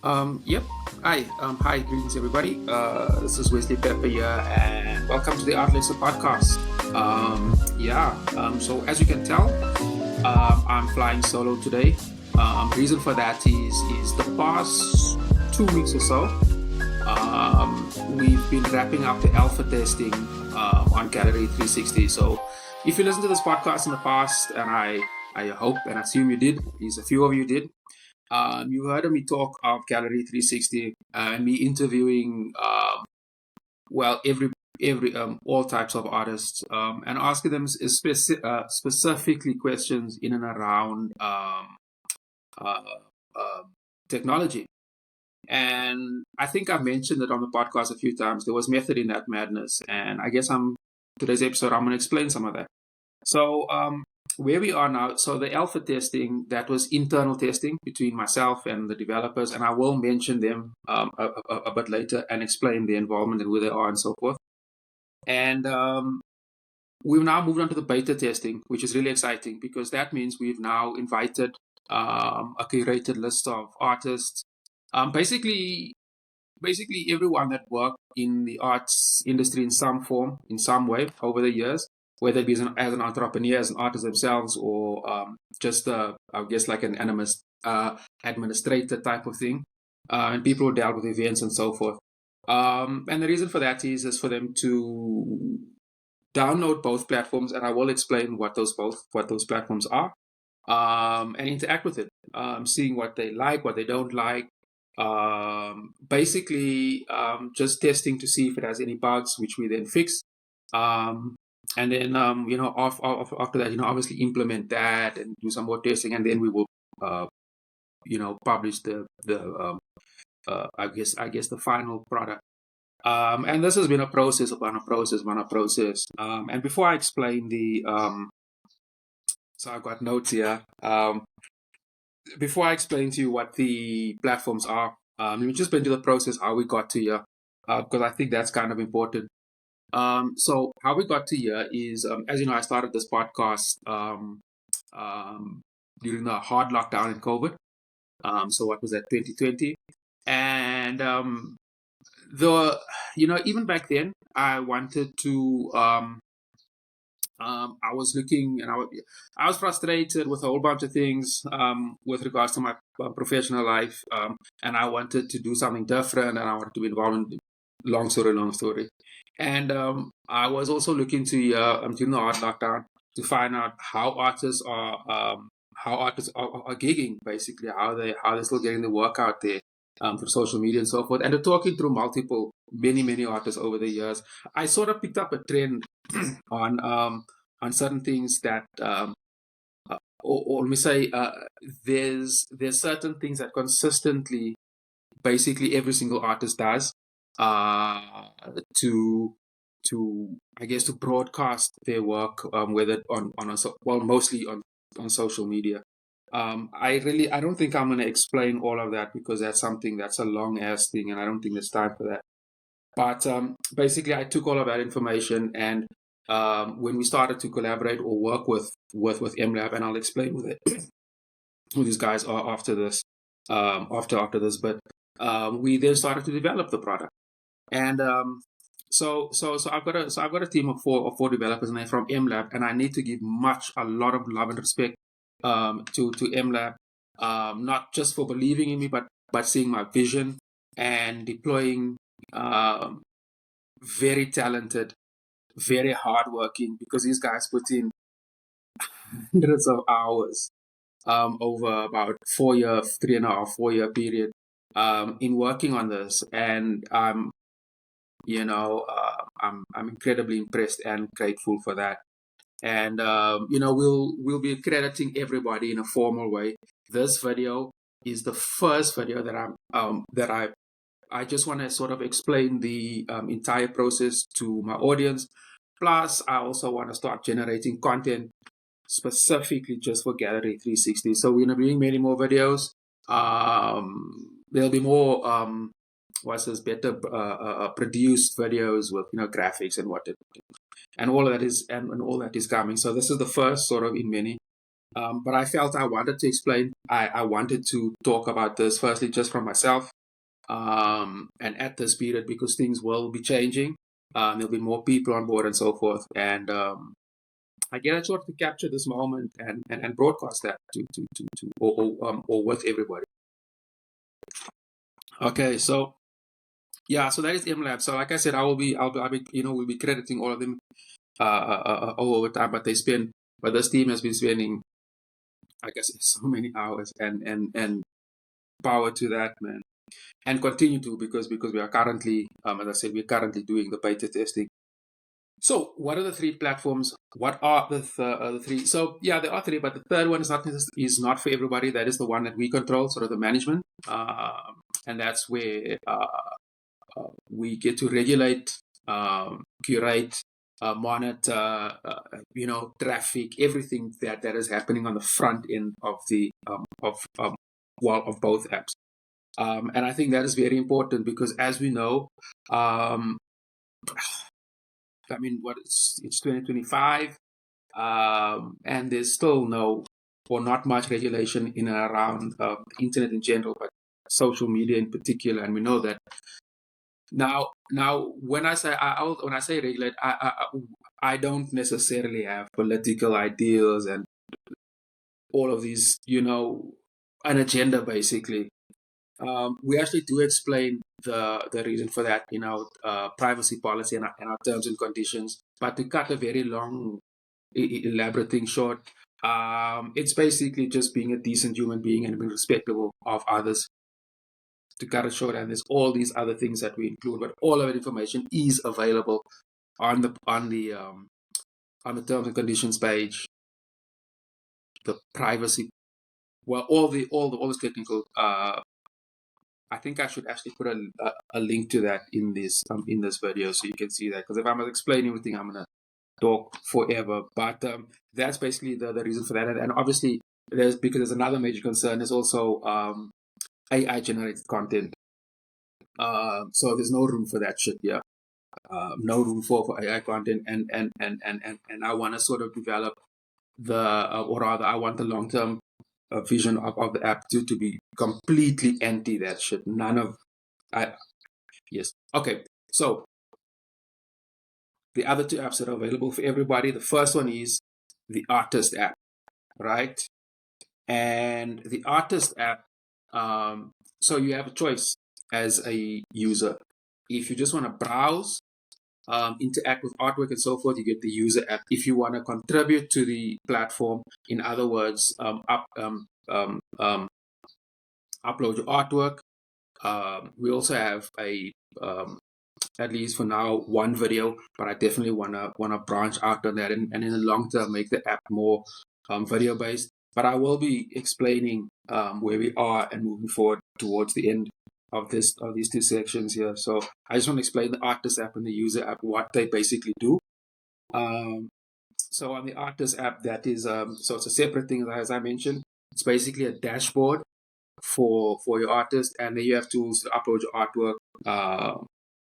Yep. Hi, greetings everybody. This is Wesley Pepper here, and welcome to the Art Lexcia podcast. So as you can tell, I'm flying solo today. Reason for that is the past 2 weeks or so, we've been wrapping up the alpha testing on Gallery360. So if you listened to this podcast in the past, and I hope and assume you did, at least a few of you did. You heard me talk of Gallery360 and me interviewing, every all types of artists and asking them specifically questions in and around uh, uh, technology. And I think I mentioned it on the podcast a few times. There was method in that madness, and I guess today's episode I'm going to explain some of that. So where we are now, so the alpha testing, that was internal testing between myself and the developers, and I will mention them a bit later and explain their involvement and who they are and so forth. And we've now moved on to the beta testing, which is really exciting because that means we've now invited a curated list of artists, basically everyone that worked in the arts industry in some form, in some way over the years, whether it be as an entrepreneur, as an artist themselves, or just, I guess, like an administrator type of thing, and people who dealt with events and so forth. And the reason for that is for them to download both platforms, and I will explain what those platforms are, and interact with it, seeing what they like, what they don't like, basically just testing to see if it has any bugs, which we then fix, and then after that, obviously implement that and do some more testing, and then we will publish the I guess the final product. And this has been a process upon a process upon a process. And before I explain so I've got notes here. Before I explain to you what the platforms are, let me just explain to the process how we got to here, because I think that's kind of important. So how we got to here is, as you know, I started this podcast during the hard lockdown in COVID. So what was that, 2020? And even back then, I wanted to. I was looking, and I was frustrated with a whole bunch of things with regards to my professional life, and I wanted to do something different, and I wanted to be involved in long story. And I was also looking to during the hard lockdown to find out how artists are gigging, basically how they're still getting the work out there through social media and so forth. And to talking through many artists over the years, I sort of picked up a trend on certain things that, or let me say, there's certain things that consistently, basically every single artist does, to I guess to broadcast their work, whether mostly on social media. I don't think I'm going to explain all of that because that's something that's a long ass thing, and I don't think there's time for that. But basically, I took all of that information, and when we started to collaborate or work with MLab, and I'll explain who these guys are after this, after this, but we then started to develop the product, and so I've got a team of four developers, and they're from MLab, and I need to give a lot of love and respect to MLab, not just for believing in me, but seeing my vision and deploying very talented, very hardworking, because these guys put in hundreds of hours over about 3.5-4 year period in working on this, and I'm incredibly impressed and grateful for that. And we'll be crediting everybody in a formal way. This video is the first video that I just want to sort of explain the entire process to my audience. Plus, I also want to start generating content specifically just for Gallery360. So we're going to be doing many more videos. There'll be more better produced videos with graphics and and all of that is coming. So this is the first sort of in many. But I felt I wanted to explain. I wanted to talk about this firstly just from myself, and at this period because things will be changing. There'll be more people on board and so forth. And I get a chance to capture this moment and broadcast that to or with everybody. Okay, so yeah, so that is MLab. So like I said, I'll be we'll be crediting all of them all over time, but this team has been spending, like I said, so many hours and power to that, man, and continue to because we are currently, as I said, we're currently doing the beta testing. So, what are the three platforms? What are the three? So, yeah, there are three, but the third one is not for everybody. That is the one that we control, sort of the management, and that's where we get to regulate, curate, monitor, traffic, everything that is happening on the front end of the of both apps. And I think that is very important because, as we know, I mean, it's 2025, and there's still no or not much regulation in and around internet in general, but social media in particular. And we know that now. When I say when I say regulate, I don't necessarily have political ideas and all of these, an agenda basically. We actually do explain the reason for that in our privacy policy and our terms and conditions. But to cut a very long, elaborate thing short, it's basically just being a decent human being and being respectful of others. To cut it short, and there's all these other things that we include, but all of that information is available on the terms and conditions page, the privacy, well, all the technical. I think I should actually put a link to that in this video so you can see that, because if I'm going to explain everything, I'm going to talk forever. But that's basically the reason for that. And obviously, there's another major concern. There's also AI generated content. So there's no room for that shit here. No room for AI content. And I want to sort of develop or rather, I want the long term vision of the app to be completely anti that shit. None of yes. Okay. So the other two apps that are available for everybody. The first one is the Artist app, right? And the Artist app, so you have a choice as a user. If you just want to browse, interact with artwork and so forth, you get the user app. If you want to contribute to the platform, in other words, upload your artwork. We also have at least for now, one video, but I definitely wanna branch out on that and in the long term make the app more video based. But I will be explaining where we are and moving forward towards the end of these two sections here. So I just want to explain the Artist app and the user app, what they basically do. So on the Artist app, that is so it's a separate thing, as I mentioned. It's basically a dashboard for your artist, and then you have tools to upload your artwork.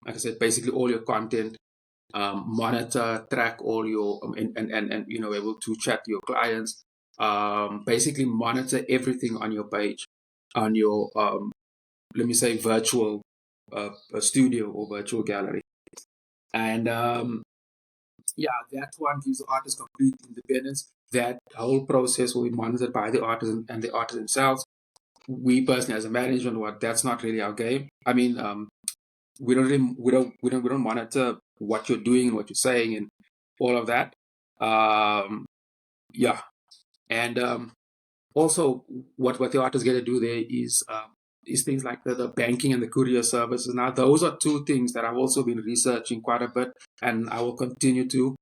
Like I said, basically all your content, monitor, track all your, and able to chat to your clients. Basically monitor everything on your page, on your let me say virtual studio or virtual gallery, and that one gives the artist complete independence. That whole process will be monitored by the artist and the artist themselves. We personally, as a management, that's not really our game. I mean, we don't monitor what you're doing and what you're saying and all of that. And also what the artists get to do there is things like the banking and the courier services. Now those are two things that I've also been researching quite a bit, and I will continue to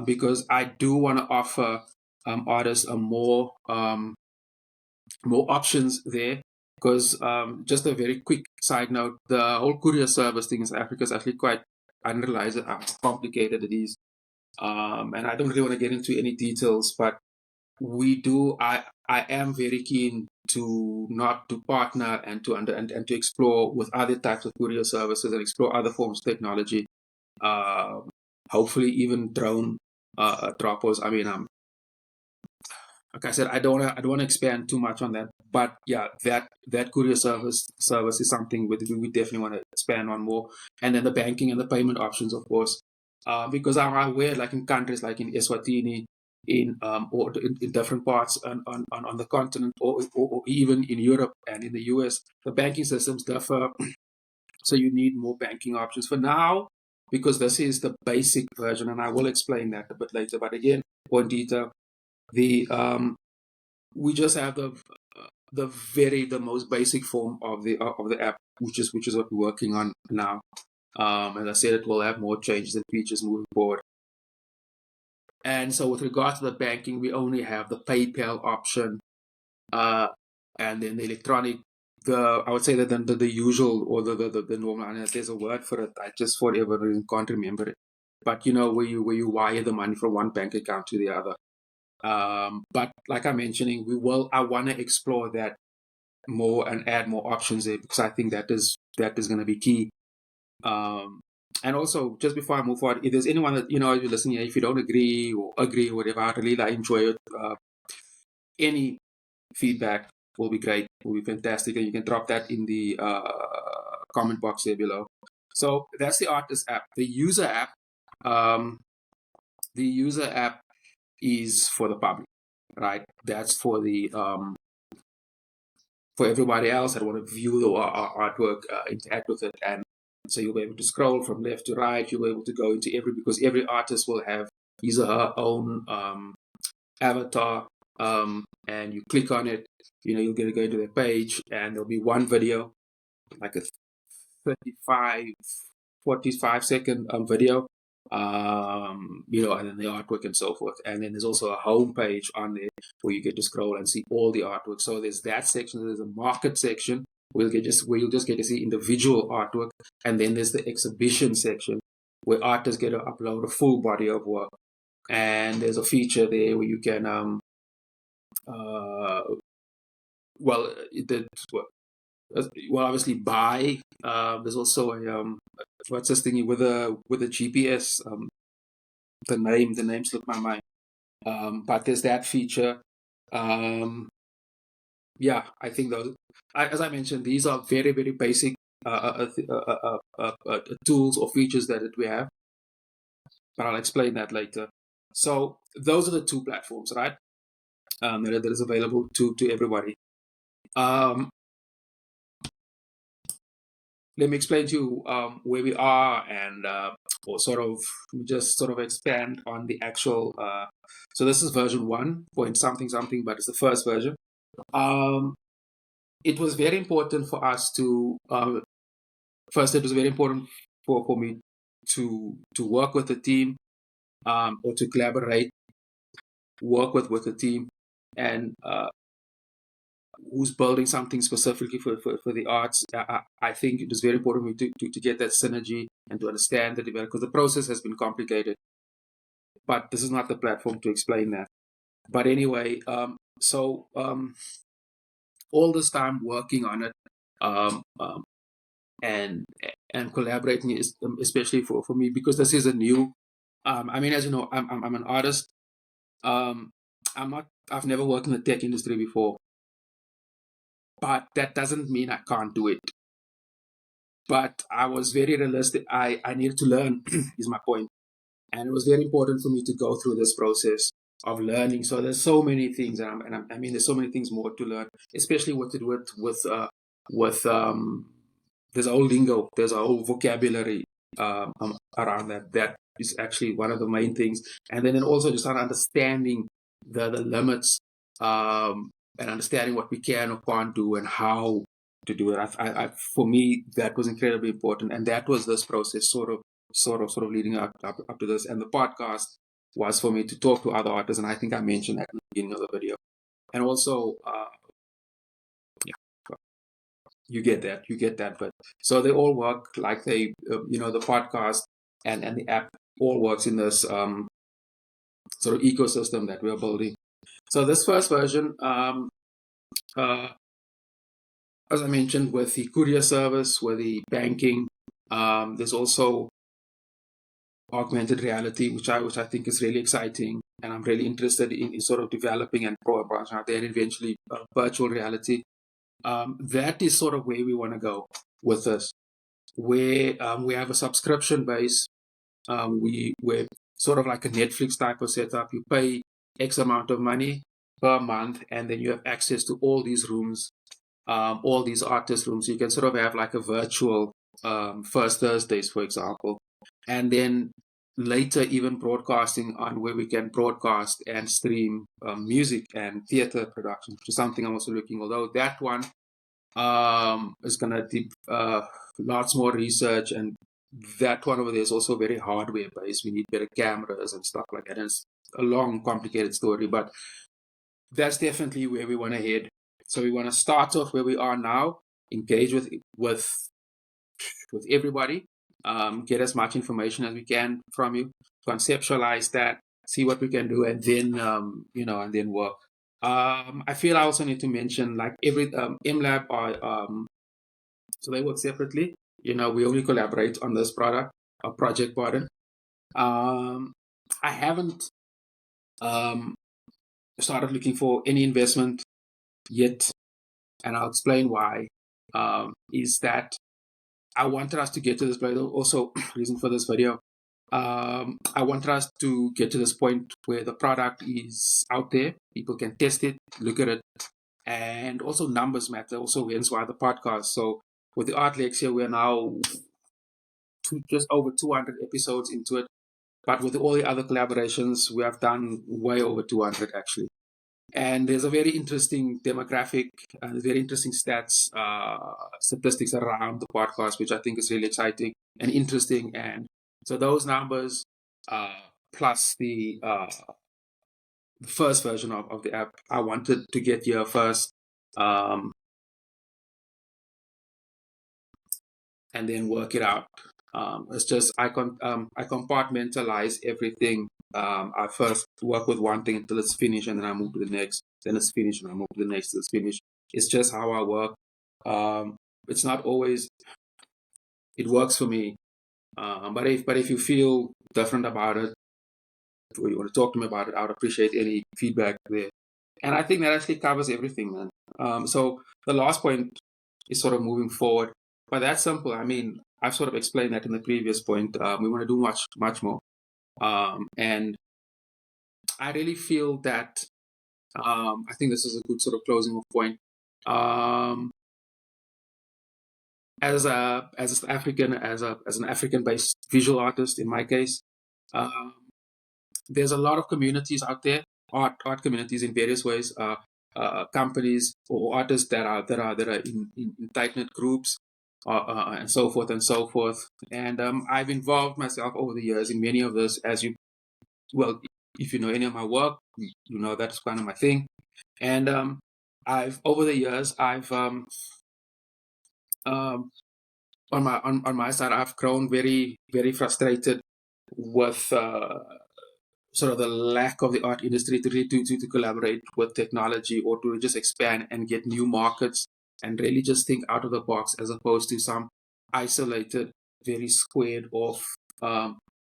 because I do want to offer artists a more options there. Because just a very quick side note, the whole courier service thing in South Africa is actually quite, I didn't realize how complicated it is. And I don't really want to get into any details, but I am very keen to not to partner and to explore with other types of courier services and explore other forms of technology. Hopefully even drone droppers. I mean, like I said, I don't want to expand too much on that, but yeah, that courier service is something we definitely want to expand on more. And then the banking and the payment options, of course, because I'm aware, like in countries like in Eswatini, or in different parts on the continent, or even in Europe and in the US, the banking systems differ. So you need more banking options for now, because this is the basic version, and I will explain that a bit later. But again, more in detail, the we just have the most basic form of the app, which is what we're working on now. As I said, it will have more changes and features moving forward. And so, with regard to the banking, we only have the PayPal option, and then the electronic. I would say that the usual, or the normal. And there's a word for it. I just for whatever reason can't remember it. But where you wire the money from one bank account to the other. But like I'm mentioning, I want to explore that more and add more options there, because I think that is going to be key. And also, just before I move forward, if there's anyone that, if you're listening here, if you don't agree or whatever, I really enjoy it. Any feedback will be great, will be fantastic. And you can drop that in the comment box there below. So that's the artist app. The user app is for the public, right? That's for the for everybody else that want to view the artwork, interact with it, and so you'll be able to scroll from left to right. You'll be able to go into because every artist will have his or her own avatar, and you click on it. You're going to go into their page, and there'll be one video, like a 35, 45-second video, and then the artwork and so forth. And then there's also a home page on there where you get to scroll and see all the artwork. So there's that section. There's a market section where you'll just get to see individual artwork, and then there's the exhibition section where artists get to upload a full body of work. And there's a feature there where you can obviously buy. There's also a what's this thingy with a GPS. The name slipped my mind. But there's that feature. I think those, as I mentioned, these are very, very basic tools or features that we have. But I'll explain that later. So those are the two platforms, right? That is available to everybody. Let me explain to you where we are, and or just expand on the actual. So this is version 1 point something, but it's the first version. It was very important for us to first. It was very important for me to work with the team, or to collaborate, work with the team, and who's building something specifically for the arts. I think it was very important for me to get that synergy and to understand the development, because the process has been complicated. But this is not the platform to explain that. But anyway, all this time working on it, and collaborating is especially for me, because this is a new. As you know, I'm an artist. I've never worked in the tech industry before, but that doesn't mean I can't do it. But I was very realistic. I needed to learn, is my point. And it was very important for me to go through this process of learning. So there's so many things, there's so many things more to learn, especially what to do with there's a whole lingo, there's a whole vocabulary around that. That is actually one of the main things. And then also just understanding the limits, and understanding what we can or can't do and how to do it. For me, that was incredibly important, and that was this process sort of leading up to this. And the podcast was for me to talk to other artists, and I think I mentioned that in the beginning of the video. And also, you get that. But so they all work like the podcast and the app all works in this sort of ecosystem that we're building. So this first version, as I mentioned, with the courier service, with the banking, there's also augmented reality, which I think is really exciting, and I'm really interested in sort of developing and branching out there, and eventually virtual reality. That is sort of where we want to go with this, where we have a subscription base. We're sort of like a Netflix type of setup. You pay X amount of money per month, and then you have access to all these rooms, all these artist rooms. You can sort of have like a virtual First Thursdays, for example, and then later even broadcasting on where we can broadcast and stream music and theater productions, which is something I'm also looking. Although that one is going to deep lots more research, and that one over there is also very hardware based. We need better cameras and stuff like that. And it's a long, complicated story, but that's definitely where we want to head. So we want to start off where we are now, engage with everybody, get as much information as we can from you, conceptualize that, see what we can do, and then and then work. I feel I also need to mention, like, every MLab are so they work separately. We only collaborate on this project, pardon. I haven't started looking for any investment yet, and I'll explain why. Is that I wanted us to get to this point. Also, reason for this video. I wanted us to get to this point where the product is out there. People can test it, look at it, and also numbers matter. Also, hence why the podcast. So with the Art Lexcia, we're now just over 200 episodes into it. But with all the other collaborations, we have done way over 200 actually. And there's a very interesting demographic and very interesting statistics around the podcast, which I think is really exciting and interesting. And so those numbers, plus the first version of the app, I wanted to get here first, and then work it out. It's just I compartmentalize everything. I first work with one thing until it's finished, and then I move to the next. Then it's finished, and I move to the next till it's finished. It's just how I work. It's not always it works for me, but if you feel different about it, or you want to talk to me about it, I would appreciate any feedback there. And I think that actually covers everything, man. So the last point is sort of moving forward, but that's simple. I mean, I've sort of explained that in the previous point. We want to do much more. And I really feel that I think this is a good sort of closing off point. As an African-based visual artist, in my case, there's a lot of communities out there, art communities in various ways, companies or artists that are in tight-knit groups, and so forth and so forth. And I've involved myself over the years in many of those. If you know any of my work, you know that's kind of my thing. And over the years, I've on my side, I've grown very, very frustrated with sort of the lack of the art industry to collaborate with technology, or to just expand and get new markets and really just think out of the box, as opposed to some isolated, very squared off,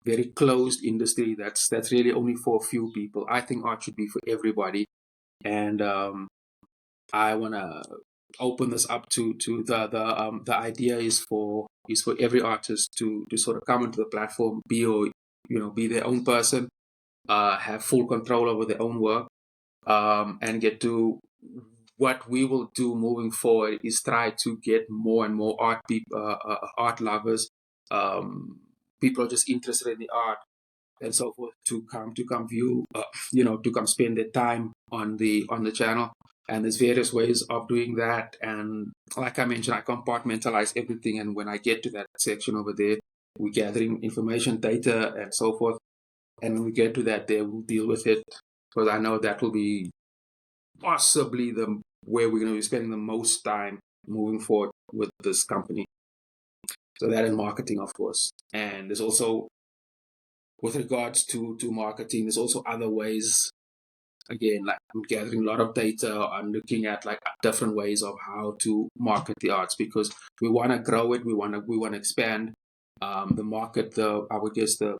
very closed industry that's really only for a few people. I think art should be for everybody, and I want to open this up to the idea is for every artist to sort of come into the platform, be their own person, have full control over their own work, and get to what we will do moving forward is try to get more and more art lovers, people are just interested in the art and so forth, to come view, to come spend their time on the channel. And there's various ways of doing that. And like I mentioned, I compartmentalize everything. And when I get to that section over there, we're gathering information, data, and so forth. And when we get to that, there we'll deal with it, because I know that will be possibly where we're going to be spending the most time moving forward with this company. So that and marketing, of course. And there's also, with regards to marketing, there's also other ways. Again, like, I'm gathering a lot of data. I'm looking at like different ways of how to market the arts, because we want to grow it. We want to expand the market. I would guess the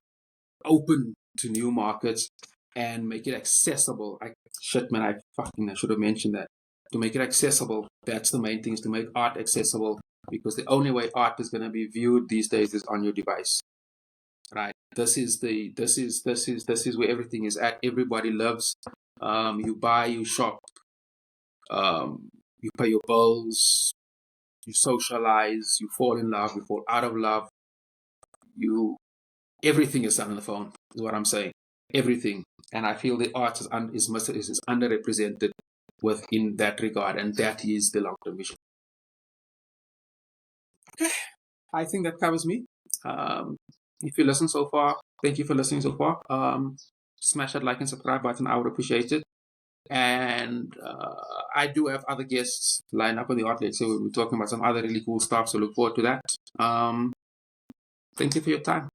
open to new markets and make it accessible. I should have mentioned that. To make it accessible, that's the main thing, is to make art accessible, because the only way art is going to be viewed these days is on your device, right? This is where everything is at. Everybody loves. You buy, you shop, you pay your bills, you socialize, you fall in love, you fall out of love. Everything is done on the phone, is what I'm saying. Everything. And I feel the art is underrepresented within that regard, and that is the long-term vision. Okay, I think that covers me. If you listen so far, thank you for listening so far. Smash that like and subscribe button. I would appreciate it. And I do have other guests lined up on the outlet, so we'll be talking about some other really cool stuff. So look forward to that. Thank you for your time.